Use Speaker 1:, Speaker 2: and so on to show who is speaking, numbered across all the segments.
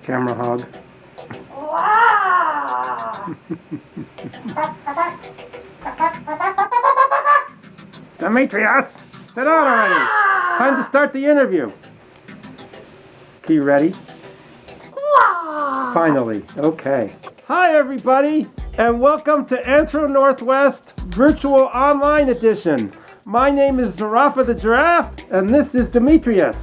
Speaker 1: Camera hug.
Speaker 2: Wow.
Speaker 1: Demetrius, sit down already. Time to start the interview. Okay, you ready?
Speaker 2: Squaw.
Speaker 1: Finally. Okay. Hi, everybody, and welcome to Anthro Northwest Virtual Online Edition. My name is Zarafa the Giraffe, and this is Demetrius.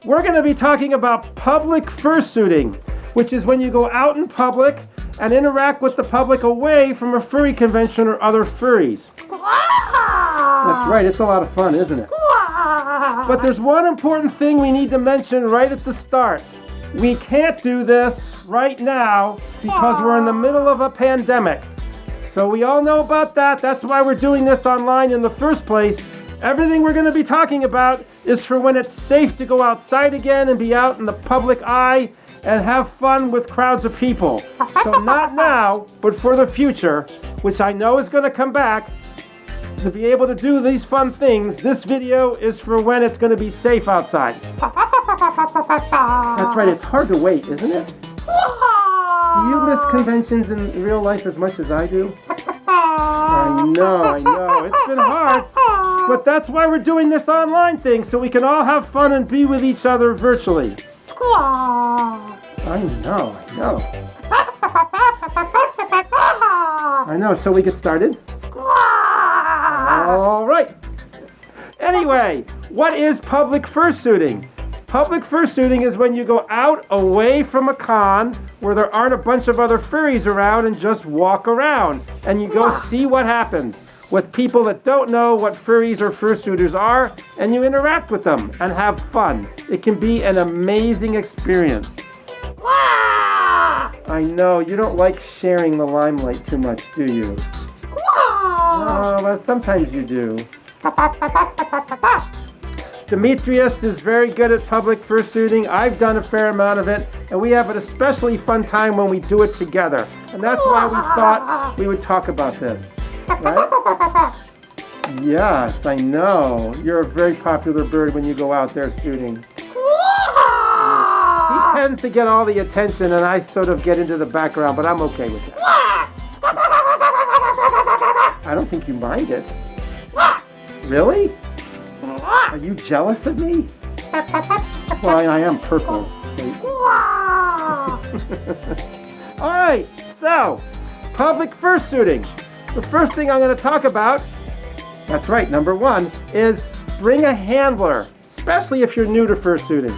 Speaker 1: We're going to be talking about public fursuiting, which is when you go out in public and interact with the public away from a furry convention or other furries. That's right, it's a lot of fun, isn't it? But there's one important thing we need to mention right at the start. We can't do this right now because we're in the middle of a pandemic. So we all know about that. That's why we're doing this online in the first place. Everything we're going to be talking about is for when it's safe to go outside again and be out in the public eye and have fun with crowds of people. So not now, but for the future, which I know is going to come back. To be able to do these fun things, this video is for when it's going to be safe outside. That's right, it's hard to wait, isn't it? Do you miss conventions in real life as much as I do? I know. It's been hard. But that's why we're doing this online thing, so we can all have fun and be with each other virtually. I know, so we get started? All right. Anyway, what is public fursuiting? Public fursuiting is when you go out away from a con where there aren't a bunch of other furries around and just walk around. And you go see what happens with people that don't know what furries or fursuiters are, and you interact with them and have fun. It can be an amazing experience. I know, you don't like sharing the limelight too much, do you? Oh, but sometimes you do. Demetrius is very good at public fursuiting. I've done a fair amount of it, and we have an especially fun time when we do it together. And that's why we thought we would talk about this. Right? Yes, I know. You're a very popular bird when you go out there shooting. He tends to get all the attention, and I sort of get into the background, but I'm okay with it. I don't think you mind it. Really? Are you jealous of me? Well, I am purple. All right, so public fursuiting. The first thing I'm going to talk about, that's right, number one, is bring a handler, especially if you're new to fursuiting.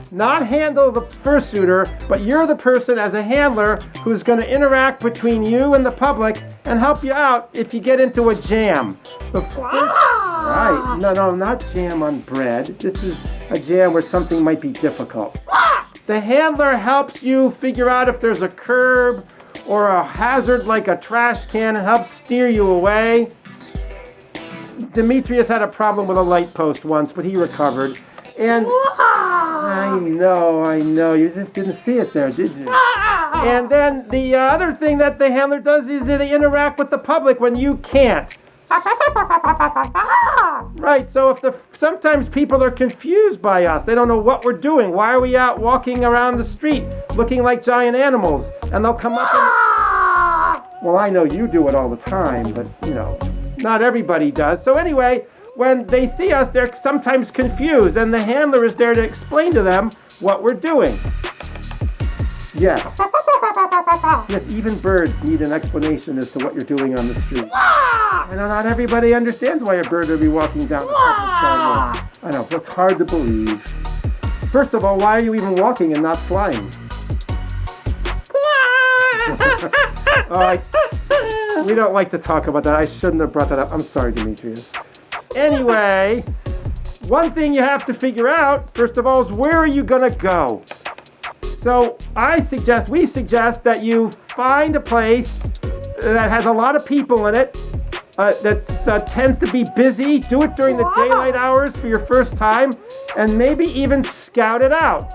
Speaker 1: Not handle the fursuiter, but you're the person as a handler who's going to interact between you and the public and help you out if you get into a jam. Right. No, not jam on bread. This is a jam where something might be difficult. The handler helps you figure out if there's a curb or a hazard like a trash can and helps steer you away. Demetrius had a problem with a light post once, but he recovered. And I know. You just didn't see it there, did you? And then the other thing that the handler does is they interact with the public when you can't. Right, so sometimes people are confused by us. They don't know what we're doing. Why are we out walking around the street looking like giant animals? And they'll come up and... Well, I know you do it all the time, but, not everybody does. So anyway, when they see us, they're sometimes confused, and the handler is there to explain to them what we're doing. Yes. Yes, even birds need an explanation as to what you're doing on the street. I know not everybody understands why a bird would be walking down the public sidewalk. I know, it's hard to believe. First of all, why are you even walking and not flying? We don't like to talk about that. I shouldn't have brought that up. I'm sorry, Demetrius. Anyway, one thing you have to figure out, first of all, is where are you going to go? So we suggest that you find a place that has a lot of people in it, that tends to be busy. Do it during the daylight hours for your first time, and maybe even scout it out.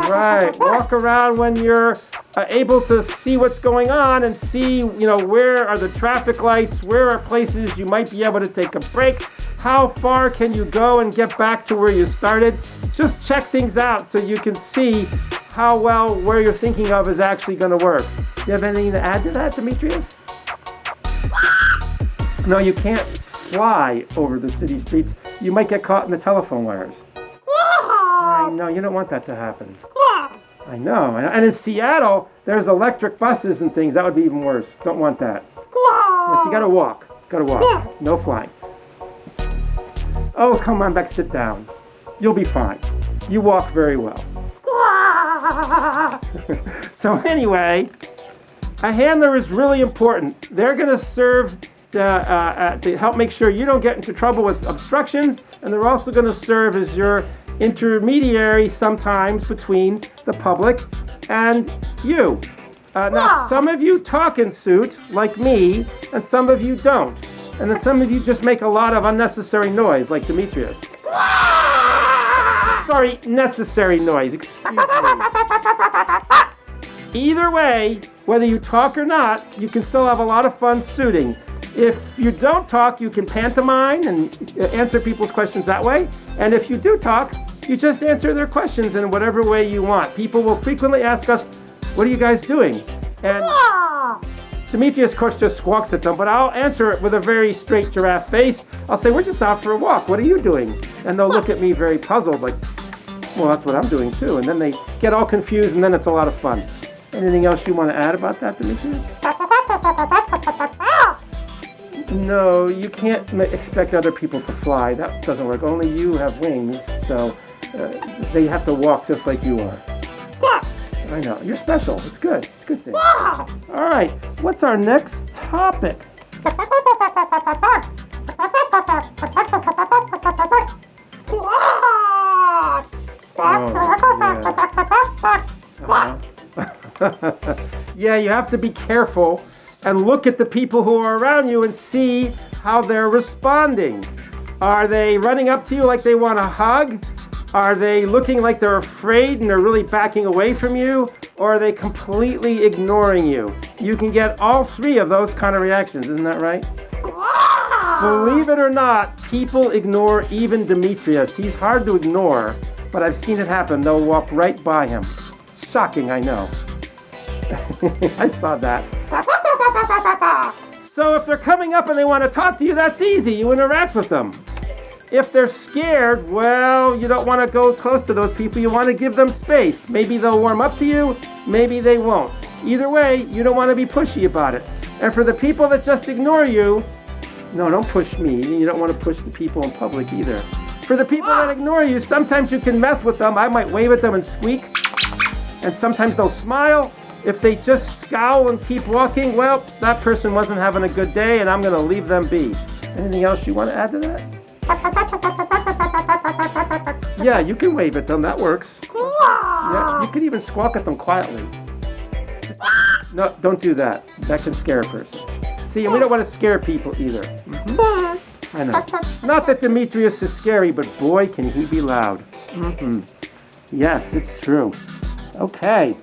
Speaker 1: Right, walk around when you're able to see what's going on and see, where are the traffic lights, where are places you might be able to take a break. how far can you go and get back to where you started. Just check things out so you can see how well where you're thinking of is actually going to work. Do you have anything to add to that, Demetrius? No, you can't fly over the city streets. You might get caught in the telephone wires. I know, you don't want that to happen. I know. And in Seattle, there's electric buses and things. That would be even worse. Don't want that. Yes, you gotta walk. No flying. Oh, come on back, sit down. You'll be fine. You walk very well. So anyway, a handler is really important. They're gonna serve to help make sure you don't get into trouble with obstructions, and they're also gonna serve as your intermediary sometimes between the public and you. Now, some of you talk in suit, like me, and some of you don't. And then some of you just make a lot of unnecessary noise, like Demetrius. Sorry, necessary noise. Excuse me. Either way, whether you talk or not, you can still have a lot of fun suiting. If you don't talk, you can pantomime and answer people's questions that way. And if you do talk, you just answer their questions in whatever way you want. People will frequently ask us, what are you guys doing? And Demetrius, of course, just squawks at them, but I'll answer it with a very straight giraffe face. I'll say, we're just out for a walk. What are you doing? And they'll look at me very puzzled, like, well, that's what I'm doing too. And then they get all confused, and then it's a lot of fun. Anything else you want to add about that, Demetrius? No, you can't expect other people to fly. That doesn't work. Only you have wings, so they have to walk just like you are. I know. You're special. It's good. It's a good thing. All right. What's our next topic? Yeah, you have to be careful and look at the people who are around you and see how they're responding. Are they running up to you like they want a hug? Are they looking like they're afraid and they're really backing away from you? Or are they completely ignoring you? You can get all three of those kind of reactions, isn't that right? Believe it or not, people ignore even Demetrius. He's hard to ignore, but I've seen it happen. They'll walk right by him. Shocking, I know. I saw that. So if they're coming up and they want to talk to you, that's easy. You interact with them. If they're scared, well, you don't want to go close to those people. You want to give them space. Maybe they'll warm up to you. Maybe they won't. Either way, you don't want to be pushy about it. And for the people that just ignore you, no, don't push me. You don't want to push the people in public either. For the people that ignore you, sometimes you can mess with them. I might wave at them and squeak. And sometimes they'll smile. If they just scowl and keep walking, well, that person wasn't having a good day, and I'm going to leave them be. Anything else you want to add to that? Yeah, you can wave at them. That works. Yeah, you can even squawk at them quietly. No, don't do that. That can scare a person. See, and we don't want to scare people either. Mm-hmm. I know. Not that Demetrius is scary, but boy, can he be loud. Mm-hmm. Yes, it's true. Okay.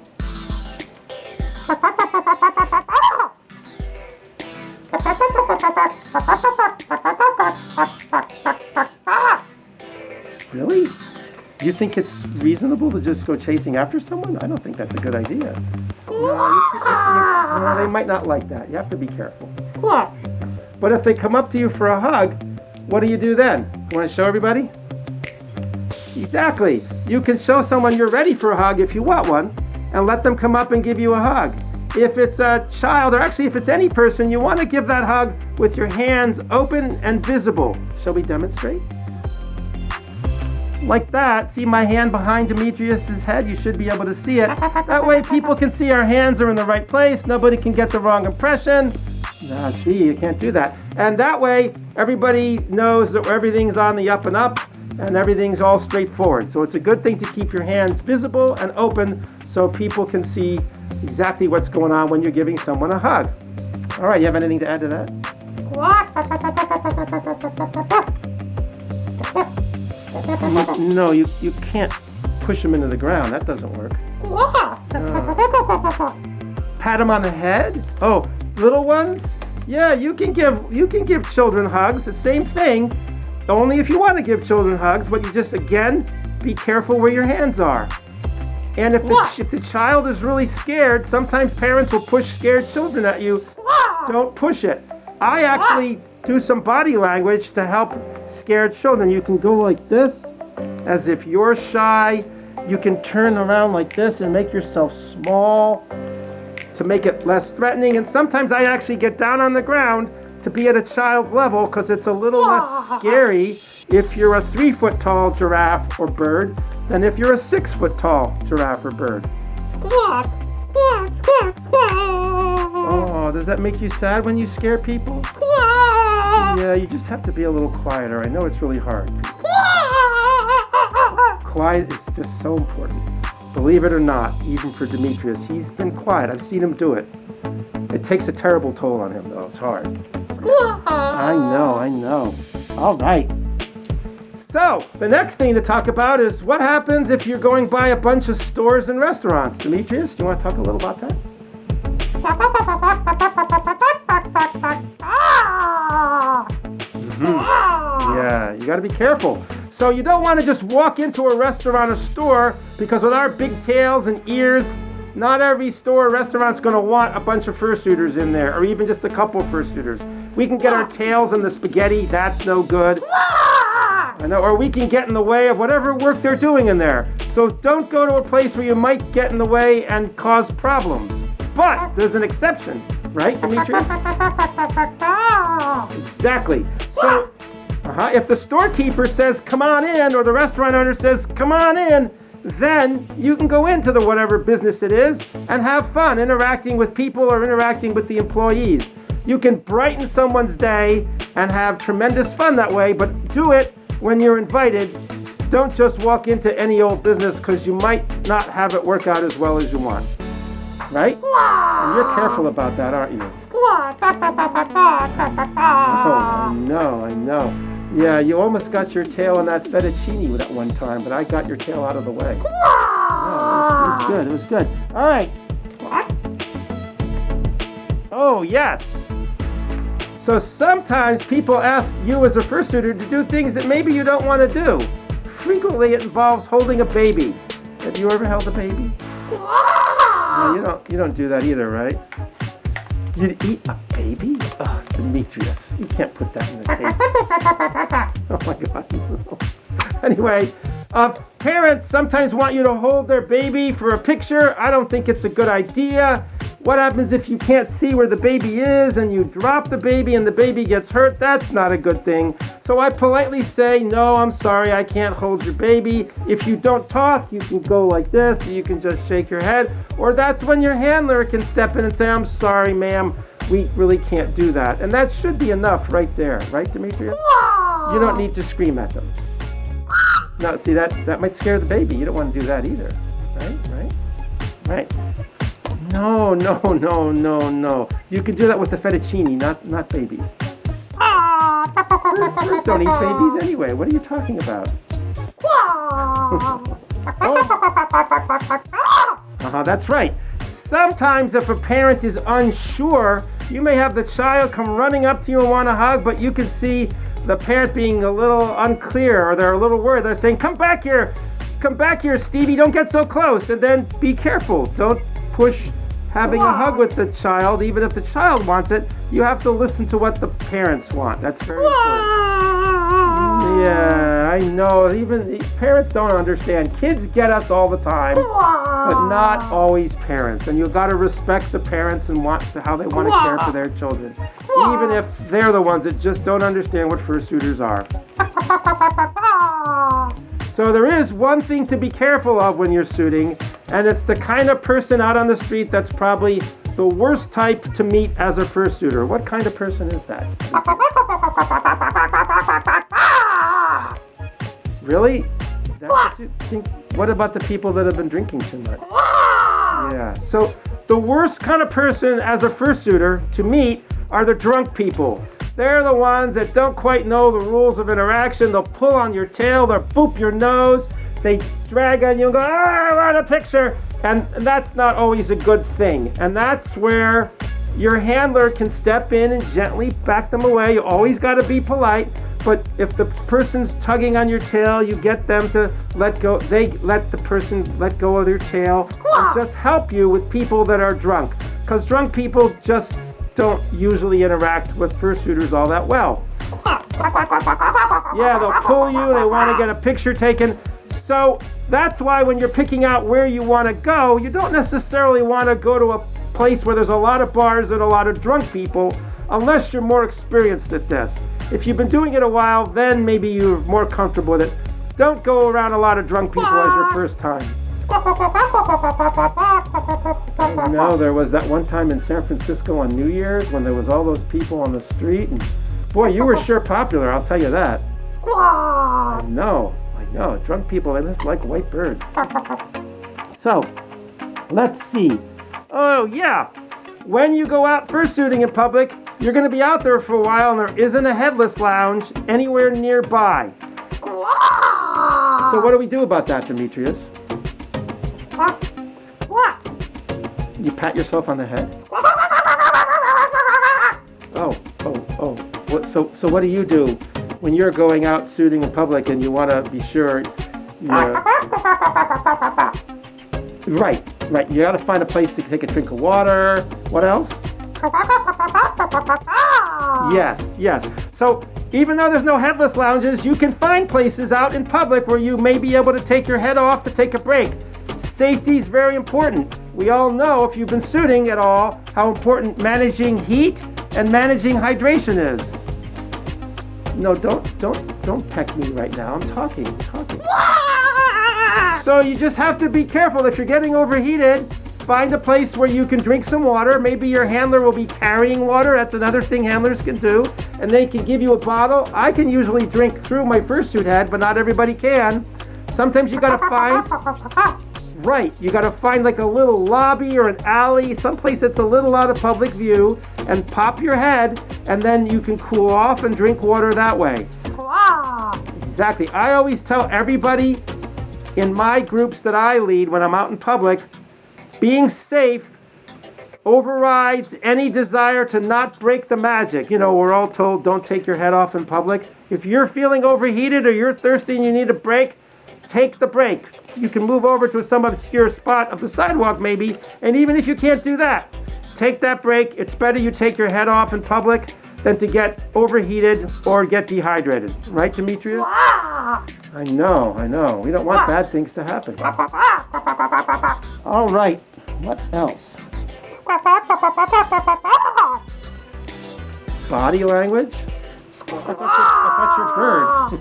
Speaker 1: Really? You think it's reasonable to just go chasing after someone? I don't think that's a good idea. No, they might not like that. You have to be careful. But if they come up to you for a hug, what do you do then? You want to show everybody? Exactly. You can show someone you're ready for a hug if you want one, and let them come up and give you a hug. If it's a child, or actually if it's any person, you want to give that hug with your hands open and visible. Shall we demonstrate? Like that. See my hand behind Demetrius's head? You should be able to see it. That way people can see our hands are in the right place. Nobody can get the wrong impression. See, you can't do that. And that way everybody knows that everything's on the up and up and everything's all straightforward. So it's a good thing to keep your hands visible and open so people can see exactly what's going on when you're giving someone a hug. All right, you have anything to add to that? No, you can't push them into the ground. That doesn't work. Pat them on the head? Oh, little ones? Yeah, you can give children hugs. The same thing. only if you want to give children hugs, but you just, again, be careful where your hands are. And if the child is really scared, sometimes parents will push scared children at you. Don't push it. I actually do some body language to help scared children. You can go like this, as if you're shy. You can turn around like this and make yourself small to make it less threatening. And sometimes I actually get down on the ground to be at a child's level because it's a little less scary if you're a 3-foot tall giraffe or bird than if you're a 6-foot tall giraffe or bird.
Speaker 2: Squawk, squawk, squawk, squawk.
Speaker 1: Oh, does that make you sad when you scare people?
Speaker 2: Squawk.
Speaker 1: Yeah, you just have to be a little quieter. I know it's really hard.
Speaker 2: Squawk.
Speaker 1: Quiet is just so important. Believe it or not, even for Demetrius, he's been quiet. I've seen him do it. It takes a terrible toll on him, though. It's hard.
Speaker 2: Squawk.
Speaker 1: I know. All right. So, the next thing to talk about is what happens if you're going by a bunch of stores and restaurants. Demetrius, do you want to talk a little about that? Yeah, you got to be careful. So you don't want to just walk into a restaurant or store because with our big tails and ears, not every store or restaurant's going to want a bunch of fursuiters in there or even just a couple of fursuiters. We can get our tails in the spaghetti. That's no good. I know, or we can get in the way of whatever work they're doing in there. So don't go to a place where you might get in the way and cause problems. But there's an exception, right, Demetrius? Exactly. So if the storekeeper says, come on in, or the restaurant owner says, come on in, then you can go into the whatever business it is and have fun interacting with people or interacting with the employees. You can brighten someone's day and have tremendous fun that way, but do it when you're invited. Don't just walk into any old business because you might not have it work out as well as you want. Right? And you're careful about that, aren't you?
Speaker 2: Squawk.
Speaker 1: Oh, I know. Yeah, you almost got your tail in that fettuccine at one time, but I got your tail out of the way. Oh, it was good. All right. Oh, yes. So sometimes people ask you as a fursuiter to do things that maybe you don't want to do. Frequently it involves holding a baby. Have you ever held a baby? No, you don't do that either, right? You'd eat a baby? Oh, Demetrius, you can't put that in the table. Oh my God. No. Anyway, parents sometimes want you to hold their baby for a picture. I don't think it's a good idea. What happens if you can't see where the baby is and you drop the baby and the baby gets hurt? That's not a good thing. So I politely say, no, I'm sorry, I can't hold your baby. If you don't talk, you can go like this, or you can just shake your head. Or that's when your handler can step in and say, I'm sorry, ma'am, we really can't do that. And that should be enough right there, right, Demetrius? You don't need to scream at them. No, see, that might scare the baby. You don't want to do that either, right? No. You can do that with the fettuccine, not babies. Birds don't eat babies anyway. What are you talking about? That's right. Sometimes if a parent is unsure, you may have the child come running up to you and want a hug, but you can see the parent being a little unclear or they're a little worried. They're saying, come back here, Stevie, don't get so close. And then be careful. Don't push having a hug with the child, even if the child wants it. You have to listen to what the parents want. That's very important. Yeah, I know. Even parents don't understand. Kids get us all the time, but not always parents. And you've got to respect the parents and how they want to care for their children, even if they're the ones that just don't understand what fursuiters are. So there is one thing to be careful of when you're suiting, and it's the kind of person out on the street that's probably the worst type to meet as a fursuiter. What kind of person is that? Really? Is that what you think? What about the people that have been drinking too much? Yeah. So the worst kind of person as a fursuiter to meet are the drunk people. They're the ones that don't quite know the rules of interaction. They'll pull on your tail, they'll boop your nose, they drag on you and go, I want a picture. And that's not always a good thing. And that's where your handler can step in and gently back them away. You always got to be polite, but if the person's tugging on your tail, you get them to let go. They let the person let go of their tail and just help you with people that are drunk. Because drunk people just don't usually interact with fursuiters all that well. Yeah, they'll pull you, they want to get a picture taken. So that's why when you're picking out where you want to go, you don't necessarily want to go to a place where there's a lot of bars and a lot of drunk people, unless you're more experienced at this. If you've been doing it a while, then maybe you're more comfortable with it. Don't go around a lot of drunk people as your first time. I know, there was that one time in San Francisco on New Year's when there was all those people on the street. And boy, you were sure popular, I'll tell you that. I know. Drunk people, they just like white birds. So, let's see. Oh, yeah. When you go out fursuiting in public, you're going to be out there for a while and there isn't a headless lounge anywhere nearby. So what do we do about that, Demetrius? You pat yourself on the head? Oh. So what do you do when you're going out suiting in public and you want to be sure you're... Right. You got to find a place to take a drink of water. What else? Yes. So even though there's no headless lounges, you can find places out in public where you may be able to take your head off to take a break. Safety is very important. We all know, if you've been suiting at all, how important managing heat and managing hydration is. No, don't peck me right now. I'm talking. So you just have to be careful. If you're getting overheated, find a place where you can drink some water. Maybe your handler will be carrying water. That's another thing handlers can do. And they can give you a bottle. I can usually drink through my fursuit head, but not everybody can. Sometimes you gotta find... Right, you gotta find like a little lobby or an alley, someplace that's a little out of public view, and pop your head, and then you can cool off and drink water that way. Exactly. I always tell everybody in my groups that I lead when I'm out in public, being safe overrides any desire to not break the magic. You know, we're all told don't take your head off in public. If you're feeling overheated or you're thirsty and you need a break, take the break. You can move over to some obscure spot of the sidewalk maybe, and even if you can't do that, take that break. It's better you take your head off in public than to get overheated or get dehydrated. Right, Demetrius? I know. We don't want bad things to happen. All right, what else? Body language? I thought you're birds.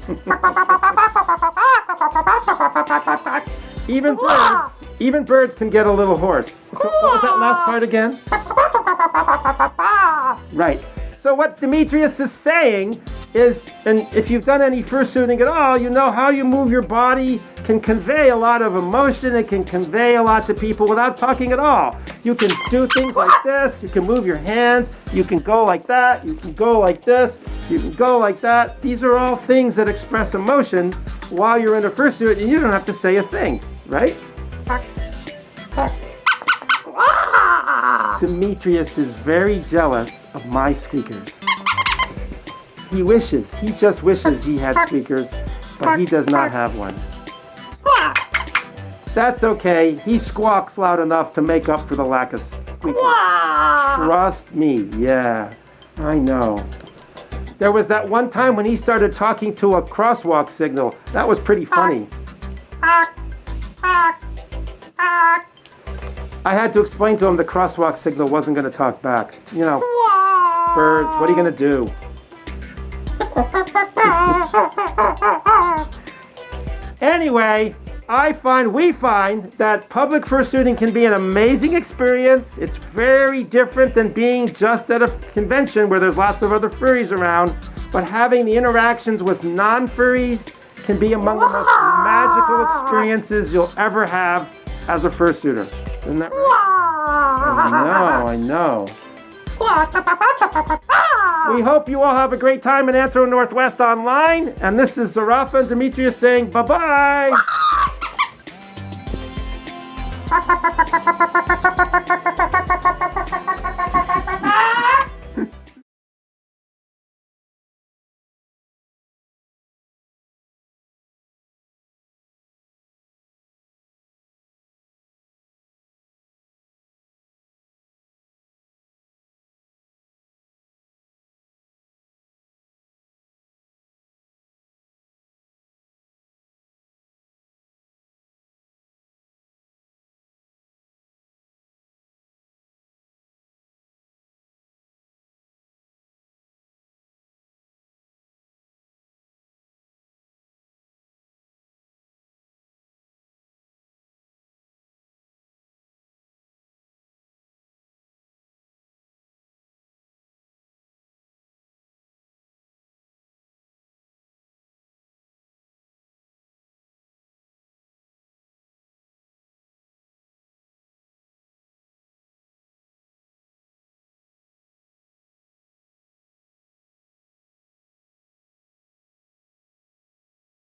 Speaker 1: Even birds can get a little hoarse. So what was that last part again? Right. So what Demetrius is saying is, and if you've done any fursuiting at all, you know how you move your body can convey a lot of emotion. It can convey a lot to people without talking at all. You can do things like this. You can move your hands. You can go like that. You can go like this. You can go like that. These are all things that express emotion while you're in a fursuit, and you don't have to say a thing, right? Demetrius is very jealous of my squeakers. He just wishes he had squeakers, but he does not have one. That's okay. He squawks loud enough to make up for the lack of squeakers. Trust me, yeah, I know. There was that one time when he started talking to a crosswalk signal. That was pretty funny. I had to explain to him the crosswalk signal wasn't going to talk back. You know, birds, what are you going to do? Anyway, we find that public fursuiting can be an amazing experience. It's very different than being just at a convention where there's lots of other furries around, but having the interactions with non-furries can be among the most magical experiences you'll ever have as a fursuiter. Isn't that right? I know. We hope you all have a great time in Anthro Northwest Online. And this is Zarafa and Demetrius saying bye-bye.